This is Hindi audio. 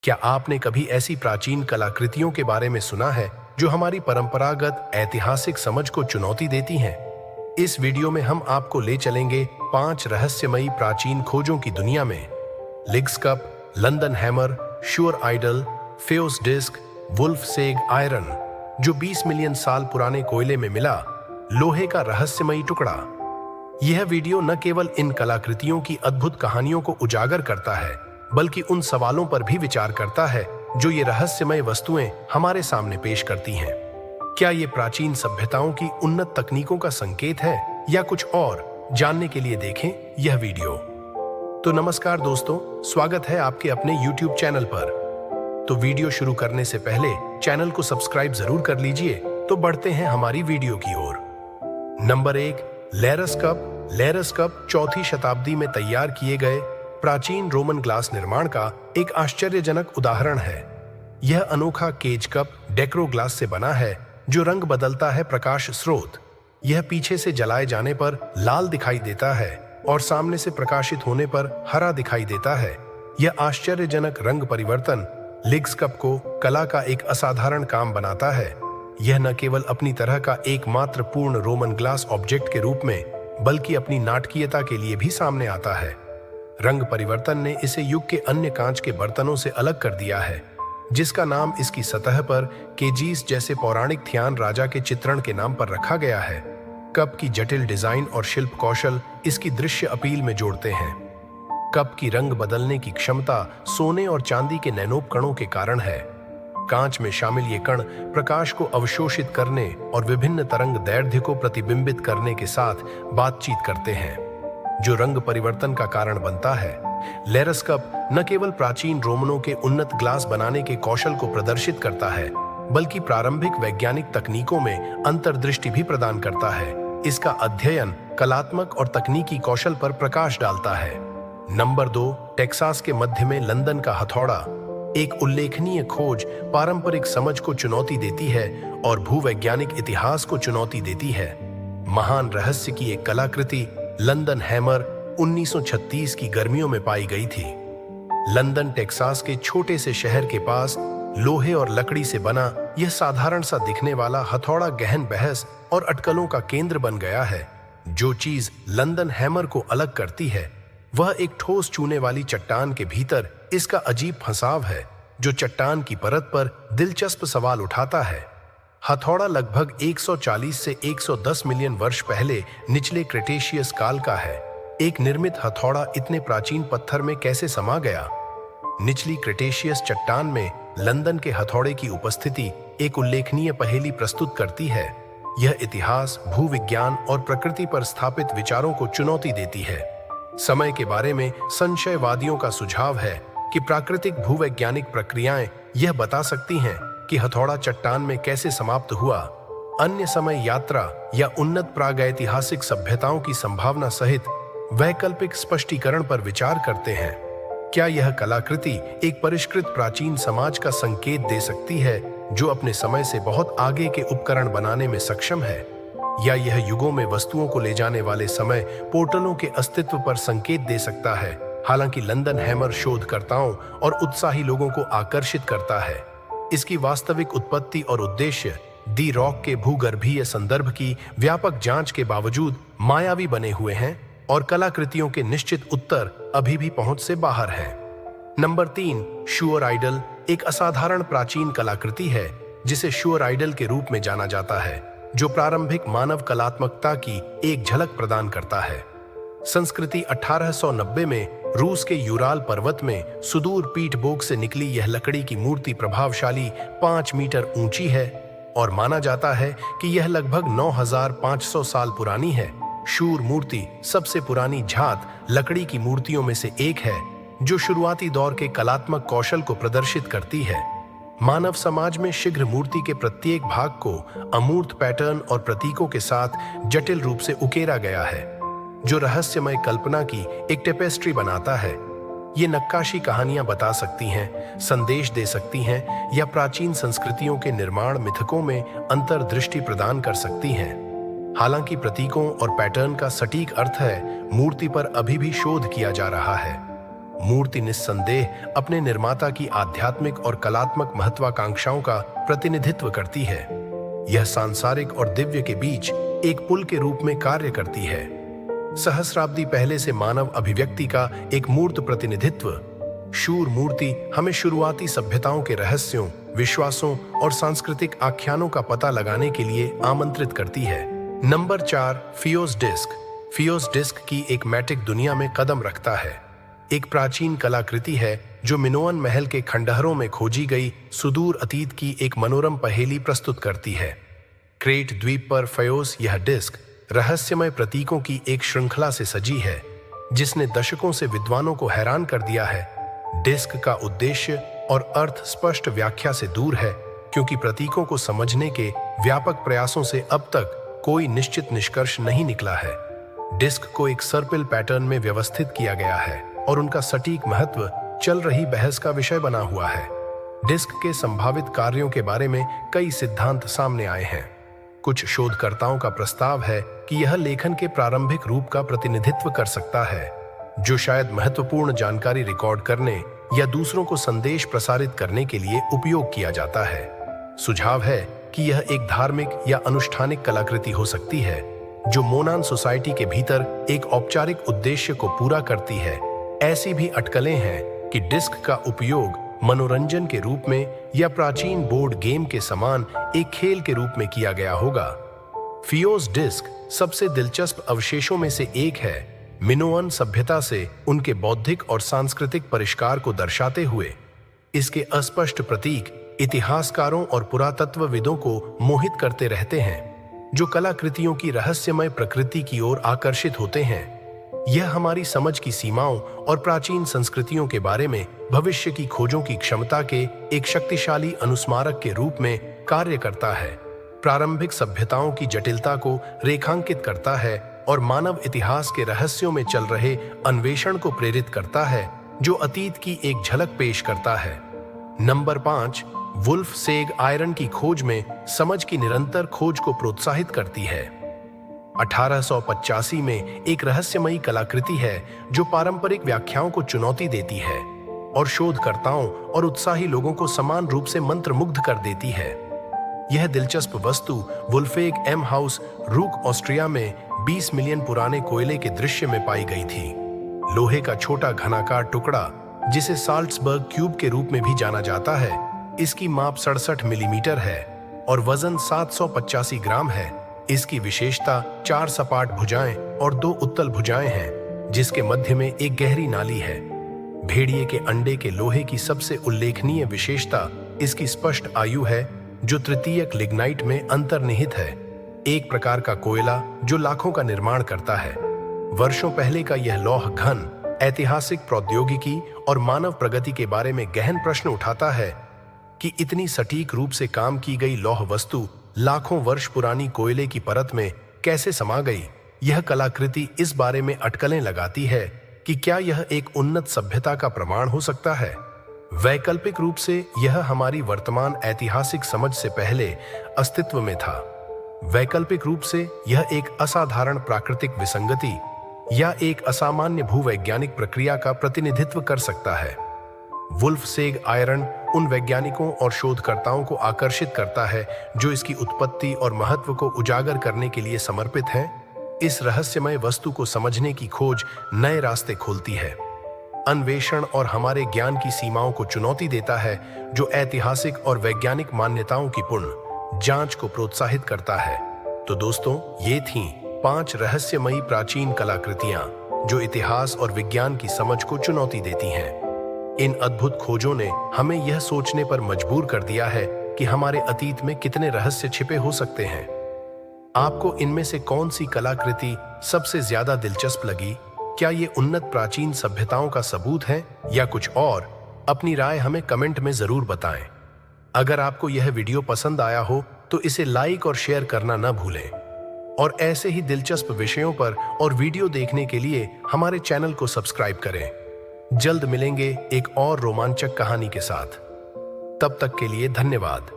क्या आपने कभी ऐसी प्राचीन कलाकृतियों के बारे में सुना है जो हमारी परंपरागत ऐतिहासिक समझ को चुनौती देती हैं? इस वीडियो में हम आपको ले चलेंगे 5 रहस्यमयी प्राचीन खोजों की दुनिया में। लिग्स कप, लंदन हैमर, श्योर आइडल, फेओस डिस्क, वुल्फ सेग आयरन, जो 20 मिलियन साल पुराने कोयले में मिला, लोहे का रहस्यमयी टुकड़ा। यह वीडियो न केवल इन कलाकृतियों की अद्भुत कहानियों को उजागर करता है, बल्कि उन सवालों पर भी विचार करता है जो ये रहस्यमय वस्तुएं हमारे सामने पेश करती हैं। क्या ये प्राचीन सभ्यताओं की उन्नत तकनीकों का संकेत है या कुछ और? जानने के लिए देखें यह वीडियो। तो नमस्कार दोस्तों, स्वागत है आपके अपने YouTube चैनल पर। तो वीडियो शुरू करने से पहले चैनल को सब्सक्राइब जरूर कर लीजिए। तो बढ़ते हैं हमारी वीडियो की ओर। नंबर 1, लेरस कप। लेरस कप 4वीं शताब्दी में तैयार किए गए प्राचीन रोमन ग्लास निर्माण का एक आश्चर्यजनक उदाहरण है। यह अनोखा केज कप डेक्रो ग्लास से बना है, जो रंग बदलता है प्रकाश स्रोत। यह पीछे से जलाए जाने पर लाल दिखाई देता है और सामने से प्रकाशित होने पर हरा दिखाई देता है। यह आश्चर्यजनक रंग परिवर्तन लिग्स कप को कला का एक असाधारण काम बनाता है। यह न केवल अपनी तरह का एकमात्र पूर्ण रोमन ग्लास ऑब्जेक्ट के रूप में, बल्कि अपनी नाटकीयता के लिए भी सामने आता है। रंग परिवर्तन ने इसे युग के अन्य कांच के बर्तनों से अलग कर दिया है, जिसका नाम इसकी सतह पर केजीस जैसे पौराणिक थियान राजा के चित्रण के नाम पर रखा गया है। कप की जटिल डिजाइन और शिल्प कौशल इसकी दृश्य अपील में जोड़ते हैं। कप की रंग बदलने की क्षमता सोने और चांदी के नैनोब कणों के कारण है। कांच में शामिल ये कण प्रकाश को अवशोषित करने और विभिन्न तरंग दैर्ध्य को प्रतिबिंबित करने के साथ बातचीत करते हैं, जो रंग परिवर्तन का कारण बनता है। लेरस कप न केवल प्राचीन रोमनों के उन्नत ग्लास बनाने के कौशल को प्रदर्शित करता है, बल्कि प्रारंभिक वैज्ञानिक तकनीकों में अंतर्दृष्टि भी प्रदान करता है। इसका अध्ययन कलात्मक और तकनीकी कौशल पर प्रकाश डालता है। नंबर 2, टेक्सास के मध्य में लंदन का हथौड़ा। एक उल्लेखनीय खोज पारंपरिक समझ को चुनौती देती है और भूवैज्ञानिक इतिहास को चुनौती देती है। महान रहस्य की एक कलाकृति लंदन हैमर 1936 की गर्मियों में पाई गई थी। लंदन टेक्सास के छोटे से शहर के पास लोहे और लकड़ी से बना यह साधारण सा दिखने वाला हथौड़ा गहन बहस और अटकलों का केंद्र बन गया है। जो चीज लंदन हैमर को अलग करती है, वह एक ठोस चूने वाली चट्टान के भीतर इसका अजीब फंसाव है, जो चट्टान की परत पर दिलचस्प सवाल उठाता है। हथौड़ा लगभग 140 से 110 मिलियन वर्ष पहले निचले क्रेटेशियस काल का है। एक निर्मित हथौड़ा इतने प्राचीन पत्थर में कैसे समा गया? निचली क्रेटेशियस चट्टान में लंदन के हथौड़े की उपस्थिति एक उल्लेखनीय पहेली प्रस्तुत करती है। यह इतिहास, भूविज्ञान और प्रकृति पर स्थापित विचारों को चुनौती देती है। समय के बारे में संशयवादियों का सुझाव है कि प्राकृतिक भूवैज्ञानिक प्रक्रियाएं यह बता सकती हैं कि हथौड़ा चट्टान में कैसे समाप्त हुआ। अन्य समय यात्रा या उन्नत प्रागैतिहासिक सभ्यताओं की संभावना सहित वैकल्पिक स्पष्टीकरण पर विचार करते हैं। क्या यह कलाकृति एक परिष्कृत प्राचीन समाज का संकेत दे सकती है, जो अपने समय से बहुत आगे के उपकरण बनाने में सक्षम है? या यह युगों में वस्तुओं को ले जाने वाले समय पोर्टलों के अस्तित्व पर संकेत दे सकता है? हालांकि लंदन हैमर शोधकर्ताओं और उत्साही लोगों को आकर्षित करता है। इसकी वास्तविक उत्पत्ति और उद्देश्य दी रॉक के भूगर्भीय संदर्भ की व्यापक जांच के बावजूद मायावी बने हुए हैं और कलाकृतियों के निश्चित उत्तर अभी भी पहुंच से बाहर है। नंबर 3, श्योर आइडल एक असाधारण प्राचीन कलाकृति है, जिसे श्योर आइडल के रूप में जाना जाता है, जो प्रारंभिक मानव कलात्मकता की एक झलक प्रदान करता है। संस्कृति 1890 में रूस के यूराल पर्वत में सुदूर पीठबोग से निकली यह लकड़ी की मूर्ति प्रभावशाली 5 मीटर ऊंची है और माना जाता है कि यह लगभग 9500 साल पुरानी है। शूर मूर्ति सबसे पुरानी झात लकड़ी की मूर्तियों में से एक है, जो शुरुआती दौर के कलात्मक कौशल को प्रदर्शित करती है। मानव समाज में शीघ्र मूर्ति के प्रत्येक भाग को अमूर्त पैटर्न और प्रतीकों के साथ जटिल रूप से उकेरा गया है, जो रहस्यमय कल्पना की एक टेपेस्ट्री बनाता है। ये नक्काशी कहानियां बता सकती हैं, संदेश दे सकती हैं या प्राचीन संस्कृतियों के निर्माण मिथकों में अंतर्दृष्टि प्रदान कर सकती हैं। हालांकि प्रतीकों और पैटर्न का सटीक अर्थ है, मूर्ति पर अभी भी शोध किया जा रहा है। मूर्ति निस्संदेह अपने निर्माता की आध्यात्मिक और कलात्मक महत्वाकांक्षाओं का प्रतिनिधित्व करती है। यह सांसारिक और दिव्य के बीच एक पुल के रूप में कार्य करती है। सहस्राब्दी पहले से मानव अभिव्यक्ति का एक मूर्त प्रतिनिधित्व, शूर मूर्ति हमें शुरुआती सभ्यताओं के रहस्यों, विश्वासों और सांस्कृतिक आख्यानों का पता लगाने के लिए आमंत्रित करती है। Number 4, Phaistos disc. Phaistos disc की एक मैटिक दुनिया में कदम रखता है। एक प्राचीन कलाकृति है जो मिनोअन महल के खंडहरों में खोजी गई सुदूर अतीत की एक मनोरम पहेली प्रस्तुत करती है। क्रेट द्वीप पर फयोस यह डिस्क रहस्यमय प्रतीकों की एक श्रृंखला से सजी है, जिसने दशकों से विद्वानों को हैरान कर दिया है। डिस्क का उद्देश्य और अर्थ स्पष्ट व्याख्या से दूर है, क्योंकि प्रतीकों को समझने के व्यापक प्रयासों से अब तक कोई निश्चित निष्कर्ष नहीं निकला है। डिस्क को एक सर्पिल पैटर्न में व्यवस्थित किया गया है और उनका सटीक महत्व चल रही बहस का विषय बना हुआ है। डिस्क के संभावित कार्यों के बारे में कई सिद्धांत सामने आए हैं। कुछ शोधकर्ताओं का प्रस्ताव है कि यह लेखन के प्रारंभिक रूप का प्रतिनिधित्व कर सकता है, जो शायद महत्वपूर्ण जानकारी रिकॉर्ड करने या दूसरों को संदेश प्रसारित करने के लिए उपयोग किया जाता है। सुझाव है कि यह एक धार्मिक या अनुष्ठानिक कलाकृति हो सकती है, जो मोनान सोसाइटी के भीतर एक औपचारिक उद्देश्य को पूरा करती है। ऐसी भी अटकलें हैं कि डिस्क का उपयोग मनोरंजन के रूप में या प्राचीन बोर्ड गेम के समान एक खेल के रूप में किया गया होगा। फियोस डिस्क सबसे दिलचस्प अवशेषों में से एक है, मिनोअन सभ्यता से उनके बौद्धिक और सांस्कृतिक परिष्कार को दर्शाते हुए। इसके अस्पष्ट प्रतीक इतिहासकारों और पुरातत्वविदों को मोहित करते रहते हैं, जो कलाकृतियों की रहस्यमय प्रकृति की ओर आकर्षित होते हैं। यह हमारी समझ की सीमाओं और प्राचीन संस्कृतियों के बारे में भविष्य की खोजों की क्षमता के एक शक्तिशाली अनुस्मारक के रूप में कार्य करता है। प्रारंभिक सभ्यताओं की जटिलता को रेखांकित करता है और मानव इतिहास के रहस्यों में चल रहे अन्वेषण को प्रेरित करता है, जो अतीत की एक झलक पेश करता है। नंबर 5, वुल्फ सेग आयरन की खोज में समझ की निरंतर खोज को प्रोत्साहित करती है। 1885 में एक रहस्यमयी कलाकृति है जो पारंपरिक व्याख्याओं को चुनौती देती है और शोधकर्ताओं और उत्साही लोगों को समान रूप से मंत्रमुग्ध कर देती है। यह दिलचस्प वस्तु वुल्फेग एम हाउस, रूक, ऑस्ट्रिया में 20 मिलियन पुराने कोयले के दृश्य में पाई गई थी। लोहे का छोटा घनाकार टुकड़ा, जिसे साल्ट्सबर्ग क्यूब के रूप में भी जाना जाता है, इसकी माप 67 मिलीमीटर है और वजन 785 ग्राम है। इसकी विशेषता 4 सपाट भुजाएं और 2 उत्तल भुजाएं हैं, जिसके मध्य में एक गहरी नाली है। भेड़िए के अंडे के लोहे की सबसे उल्लेखनीय विशेषता इसकी स्पष्ट आयु है, जो तृतीयक लिग्नाइट में अंतर्निहित है, एक प्रकार का कोयला जो लाखों का निर्माण करता है। वर्षों पहले का यह लौह घन ऐतिहासिक प्रौद्योगिकी और मानव प्रगति के बारे में गहन प्रश्न उठाता है कि इतनी सटीक रूप से काम की गई लौह वस्तु लाखों वर्ष पुरानी कोयले की परत में कैसे समा गई। यह कलाकृति इस बारे में अटकलें लगाती है कि क्या यह एक उन्नत सभ्यता का प्रमाण हो सकता है। वैकल्पिक रूप से यह हमारी वर्तमान ऐतिहासिक समझ से पहले अस्तित्व में था। वैकल्पिक रूप से यह एक असाधारण प्राकृतिक विसंगति या एक असामान्य भूवैज्ञानिक प्रक्रिया का प्रतिनिधित्व कर सकता है। वुल्फ सेग आयरन उन वैज्ञानिकों और शोधकर्ताओं को आकर्षित करता है जो इसकी उत्पत्ति और महत्व को उजागर करने के लिए समर्पित हैं। इस रहस्यमय वस्तु को समझने की खोज नए रास्ते खोलती है, अन्वेषण और हमारे ज्ञान की सीमाओं को चुनौती देता है, जो ऐतिहासिक और वैज्ञानिक मान्यताओं की पूर्ण जांच को प्रोत्साहित करता है। तो दोस्तों, ये थीं 5 रहस्यमयी प्राचीन कलाकृतियां जो इतिहास और विज्ञान की समझ को चुनौती देती हैं। इन अद्भुत खोजों ने हमें यह सोचने पर मजबूर कर दिया है कि हमारे अतीत में कितने रहस्य छिपे हो सकते हैं। आपको इनमें से कौन सी कलाकृति सबसे ज्यादा दिलचस्प लगी? क्या ये उन्नत प्राचीन सभ्यताओं का सबूत है या कुछ और? अपनी राय हमें कमेंट में जरूर बताएं। अगर आपको यह वीडियो पसंद आया हो तो इसे लाइक और शेयर करना न भूलें और ऐसे ही दिलचस्प विषयों पर और वीडियो देखने के लिए हमारे चैनल को सब्सक्राइब करें। जल्द मिलेंगे एक और रोमांचक कहानी के साथ। तब तक के लिए धन्यवाद।